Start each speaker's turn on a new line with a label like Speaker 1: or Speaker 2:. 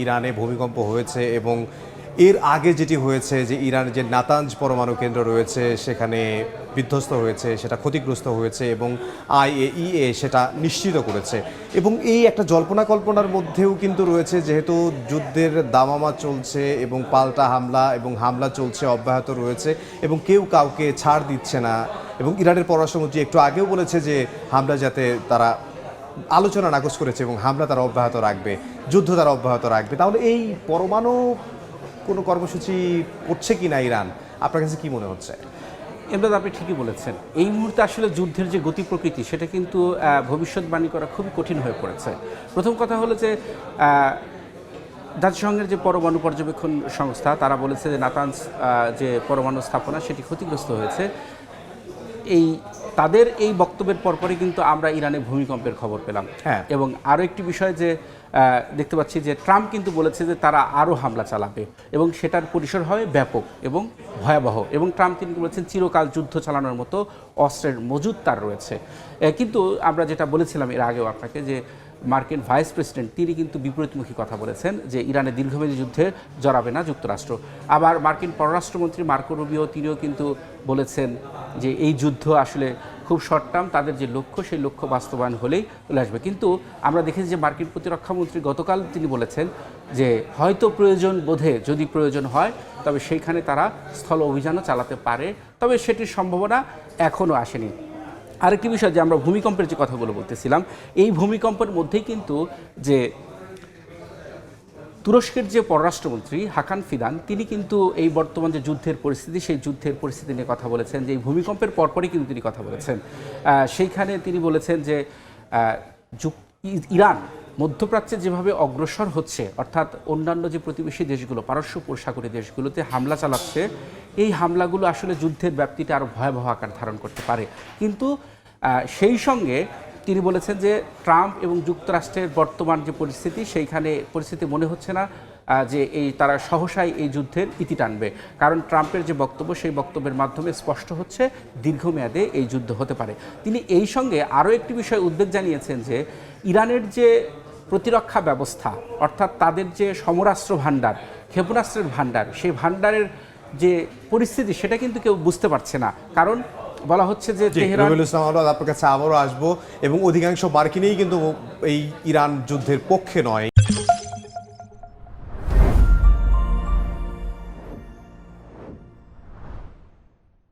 Speaker 1: ইরানে ভূমিকম্প হয়েছে এবং এর আগে যেটি হয়েছে যে ইরানের যে নাতাঞ্জ পরমাণু কেন্দ্র রয়েছে সেখানে বিধ্বস্ত হয়েছে, সেটা ক্ষতিগ্রস্ত হয়েছে এবং IAEA সেটা নিশ্চিত করেছে। এবং এই একটা জল্পনা কল্পনার মধ্যেও কিন্তু রয়েছে, যেহেতু যুদ্ধের দামামা চলছে এবং পাল্টা হামলা এবং হামলা চলছে, অব্যাহত রয়েছে এবং কেউ কাউকে ছাড় দিচ্ছে না। এবং ইরানের পররাষ্ট্রমন্ত্রী একটু আগেও বলেছে যে হামলা যাতে তারা আলোচনা নাকচ করেছে এবং হামলা তারা অব্যাহত রাখবে, যুদ্ধ তারা অব্যাহত রাখবে। তাহলে এই পরমাণু কোনো কর্মসূচি করছে কি না ইরান, আপনার কাছে কি মনে হচ্ছে?
Speaker 2: এমদাদ, আপনি ঠিকই বলেছেন। এই মুহূর্তে আসলে যুদ্ধের যে গতি প্রকৃতি সেটা কিন্তু ভবিষ্যৎবাণী করা খুবই কঠিন হয়ে পড়েছে। প্রথম কথা হলো যে জাতিসংঘের যে পরমাণু পর্যবেক্ষণ সংস্থা তারা বলেছে যে নাতানজ যে পরমাণু স্থাপনা সেটি ক্ষতিগ্রস্ত হয়েছে। তাদের এই বক্তব্যের পরপরই কিন্তু আমরা ইরানে ভূমিকম্পের খবর পেলাম।
Speaker 1: হ্যাঁ।
Speaker 2: এবং আরও একটি বিষয় যে দেখতে পাচ্ছি যে ট্রাম্প কিন্তু বলেছে যে তারা আরও হামলা চালাবে এবং সেটার পরিসর হবে ব্যাপক এবং ভয়াবহ। এবং ট্রাম্প তিনি বলেছেন চিরকাল যুদ্ধ চালানোর মতো অস্ত্রের মজুদ তার রয়েছে। কিন্তু আমরা যেটা বলেছিলাম এর আগেও আপনাকে, যে মার্কিন ভাইস প্রেসিডেন্ট তিনি কিন্তু বিপরীতমুখী কথা বলেছেন যে ইরানে দীর্ঘমেয়াদী যুদ্ধে জড়াবে না যুক্তরাষ্ট্র। আবার মার্কিন পররাষ্ট্রমন্ত্রী মার্কো রুবিও তিনিও কিন্তু বলেছেন যে এই যুদ্ধ আসলে খুব শর্ট টার্ম, তাদের যে লক্ষ্য সেই লক্ষ্য বাস্তবায়ন হলেই চলে আসবে। কিন্তু আমরা দেখেছি যে মার্কিন প্রতিরক্ষামন্ত্রী গতকাল তিনি বলেছেন যে হয়তো প্রয়োজন বোধে যদি প্রয়োজন হয় তবে সেইখানে তারা স্থল অভিযানও চালাতে পারে, তবে সেটির সম্ভাবনা এখনও আসেনি। আরেকটি বিষয় যে আমরা ভূমিকম্পের যে কথাগুলো বলতেছিলাম, এই ভূমিকম্পের মধ্যেই কিন্তু যে তুরস্কের যে পররাষ্ট্রমন্ত্রী হাকান ফিদান তিনি কিন্তু এই বর্তমান যে যুদ্ধের পরিস্থিতি সেই যুদ্ধের পরিস্থিতি নিয়ে কথা বলেছেন, যে এই ভূমিকম্পের পরপরই কিন্তু তিনি কথা বলেছেন। সেইখানে তিনি বলেছেন যে ইরান মধ্যপ্রাচ্যে যেভাবে অগ্রসর হচ্ছে, অর্থাৎ অন্যান্য যে প্রতিবেশী দেশগুলো পারস্য উপসাগরী দেশগুলোতে হামলা চালাচ্ছে, এই হামলাগুলো আসলে যুদ্ধের ব্যাপ্তিটা আরও ভয়াবহ আকার ধারণ করতে পারে। কিন্তু সেই সঙ্গে তিনি বলেছেন যে ট্রাম্প এবং যুক্তরাষ্ট্রের বর্তমান যে পরিস্থিতি সেইখানে পরিস্থিতি মনে হচ্ছে না যে তারা সহসাই এই যুদ্ধের ইতি টানবে, কারণ ট্রাম্পের যে বক্তব্য সেই বক্তব্যের মাধ্যমে স্পষ্ট হচ্ছে দীর্ঘমেয়াদে এই যুদ্ধ হতে পারে। তিনি এই সঙ্গে আরও একটি বিষয় উদ্বেগ জানিয়েছেন যে ইরানের যে প্রতিরক্ষা ব্যবস্থা, অর্থাৎ তাদের যে সমরাস্ত্র ভাণ্ডার, ক্ষেপণাস্ত্রের ভাণ্ডার, সেই ভাণ্ডারের যে পরিস্থিতি সেটা কিন্তু কেউ বুঝতে পারছে না। কারণ বলা হচ্ছে যে
Speaker 1: আপনার কাছে আবারও আসবো, এবং অধিকাংশ মার্কিনেই কিন্তু এই ইরান যুদ্ধের পক্ষে নয়।